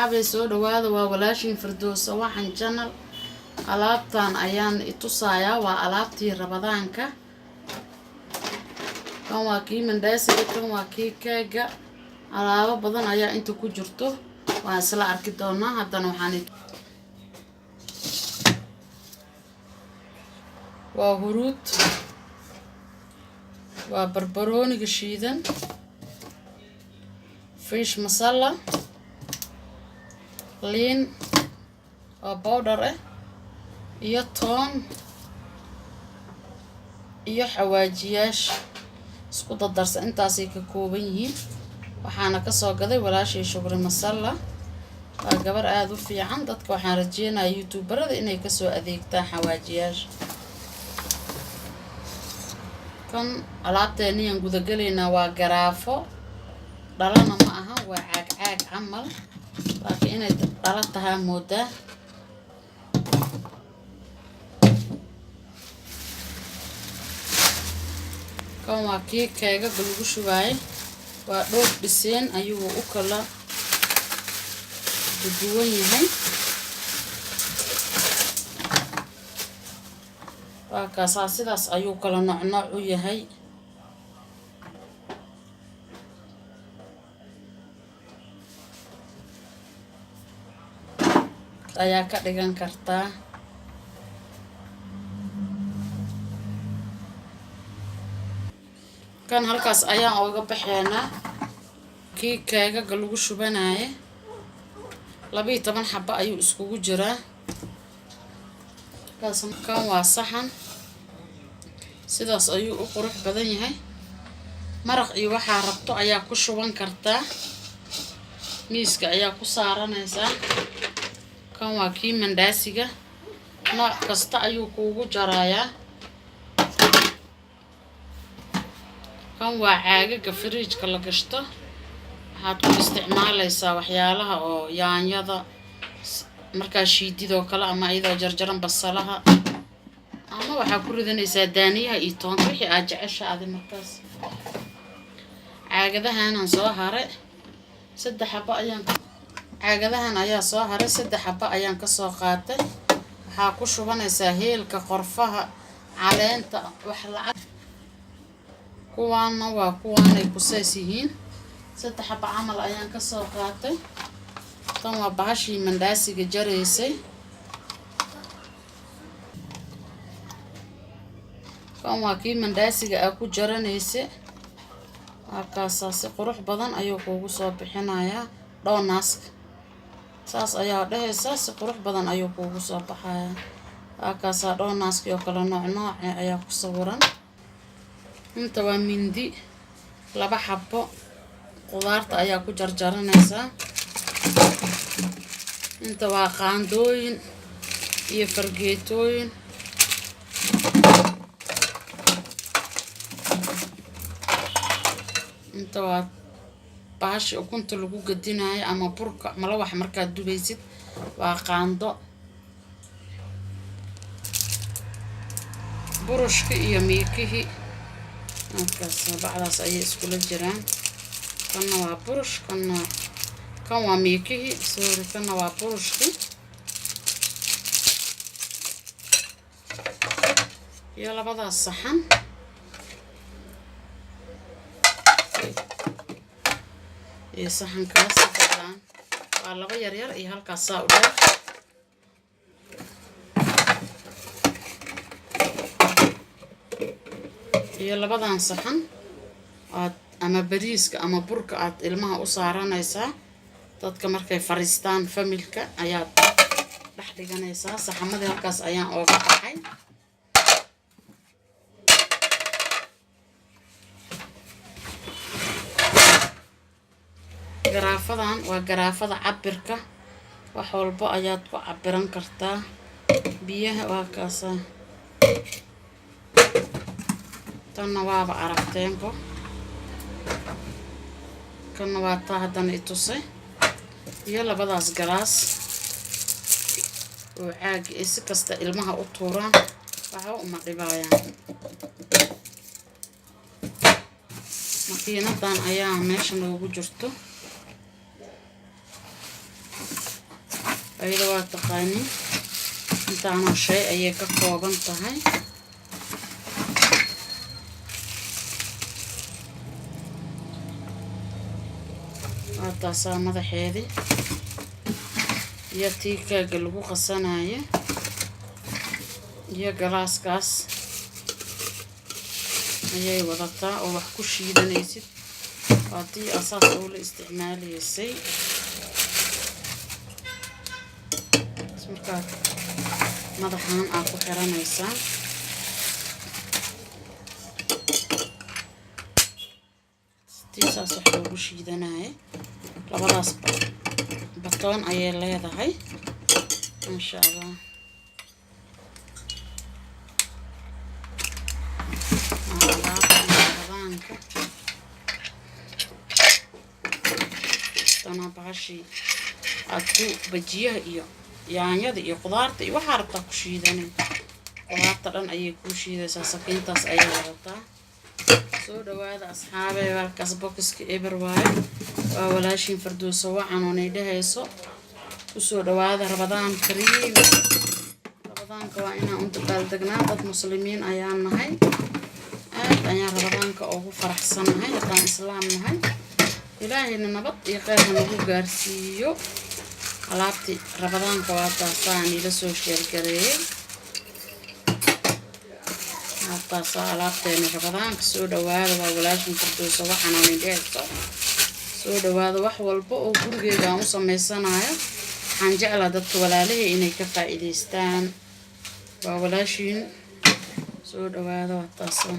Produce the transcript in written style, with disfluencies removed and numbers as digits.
Abay soo dhawaada waa walaashin Firdowsa waxaan channel alaabtan ayaan itusaaya waa alaabtii Ramadaanka kan waa kii mandaasiga kan waa kii keega alaabo badan ayaa inta ku jirto waan isla arki doonaa haddana waxaan waa huruud waa barbarooniga shiidan fish masala liin oo powder iyo toon iyo xawaajiyash isku dardarsan intaasay ka kooban yihiin waxaana ka soo gaday walaashay Shukri Masala waa gabar aad u fiican dadka waxaan rajeynayaa youtuberada inay ka soo adeegtaan xawaajiyash kan alaabteeni aan guda galeynaa waa garaafo dhalana ma aha waa caag camal laakiin inay dhala tahay moodaa kan waa kii keega lagu shubaayay waa dhowr dhiseen ayuu u kala duwan yahay waa kaas sidaas ayuu kala nooc u yahay ayaa ka dhigan kartaa kan halkaas ayaan uga baxeynaa kii keega lagu shubanaayay 12 xabba ayuu iskugu jiraa kan waa saxan sidaas ayuu u qurux badan yahay maraq iyo waxa rabto ayaa ku shuban kartaa miiska ayaa ku saaranaysaa kan waa kii mandaasiga nooc kasta ayuu kuugu jarayaa kan waa caagaga fridge-ka la gashto waxaad ku isticmaalaysaa waxyaalaha oo yaanyada markaa shiididoo kale ama iyadoo jarjaran basalaha ama waxaa ku ridanaysaa daaniyaha iyo toonka wixii aad jeceshahay markaas caagadahan soo haray 3 xabba ayaan caagadahan ayaa soo haray 3 xabba ayaan ka soo qaatay waxaa ku shubanaysaa heelka qorfaha caleenta wax lacag kuwaana waa kuwaanay ku saas yihiin 3 xabba camal ayaan ka soo qaatay tan waa bahashii mandaasiga jareysay kan waa kii mandaasiga ku jaranaysay halkaas qurux badan ayuu kuugu soo bixinayaa doonaska saas ayaa dhahaysa si qurux badan ayuu kuugu soo baxayaa halkaas doonaska iyo kala nooc ayaa ku sawiran inta waa mindi 2 xabbo qudaarta ayaa ku jarjaranaysaa inta waa qaandooyin iyo fargeetooyin inta waa baashi ukunta lagu gadinayo ama burka malawax markaad dubaysid waa qaando burushka iyo miikihii halkaas bacdaas ayay iskula jiraan kana waa burush kan waa miikihii sorry kana waa burushkii iyo labadaas saxan iyo saxankaas saxan waa laba yar iyo halkaas u dheer iyo labadan saxan aad ama bariiska ama burka aad ilmaha u saaranaysaa dadka markay fariistaan familka ayaa dhex dhiganaysaa saxamadii halkaas ayaan ooga baxay garaafadan waa garaafada cabirka wax walba ayaad ku cabiran kartaa biyaha waa kaas tanna waaba aragteenbo kana waa taa haddana itusay iyo labadaas galaas oo caagi si kasta ilmaha u tuuraan waxa uma dhibayaan makiinadan ayaa meesha noogu jirto ayada waa taqaanin intaana shay ayay ka kooban tahay. taasaa madaxeedii iyo tii keega lagu qasanayo iyo galaaskaas ayay wadataa oo wax ku shiidanaysid. waa tii asaas oo la isticmaalaysay. markaad madaxaan aad ku xiranaysaa tiisaas wax loogu shiidanayo. labadaas batoon ayay leedahay insha Allah. tana bahashi aad ku bajiyaha iyo yaanyada iyo qudaarta iyo waxa rabtaa ku shiidanay. qudaarta dhan ayay ku shiidaysaa. sakiintaas ayay wadataa. soo dhawaada asxaabay. walkaas bokiska eber waaye. waa walaashin Firdawso waxaan oo needahayso ku soo dhawaada. Ramadaan kariim. ramadaanka waa inaan u dabaaldegnaa. dad muslimiin ayaan nahay. aad ayaan ramadaanka ugu faraxsanahay haddaan islaam nahay. ilaahayna nabad iyo khayr nagu gaarsiiyo. alaabti ramadaanka waa taasaan ila soo sheergareeyay. taasaa alaabteena ramadaanka. soo dhawaada. waa walaashin Firdawso waxaan oo needahayso. soo dhawaada. wax walba oo gurigeyga aan u samaysanayo waxaan jeclaa dadka walaalahay inay ka faa'iidaystaan. waa walaashin. soo dhawaada. waa taasoo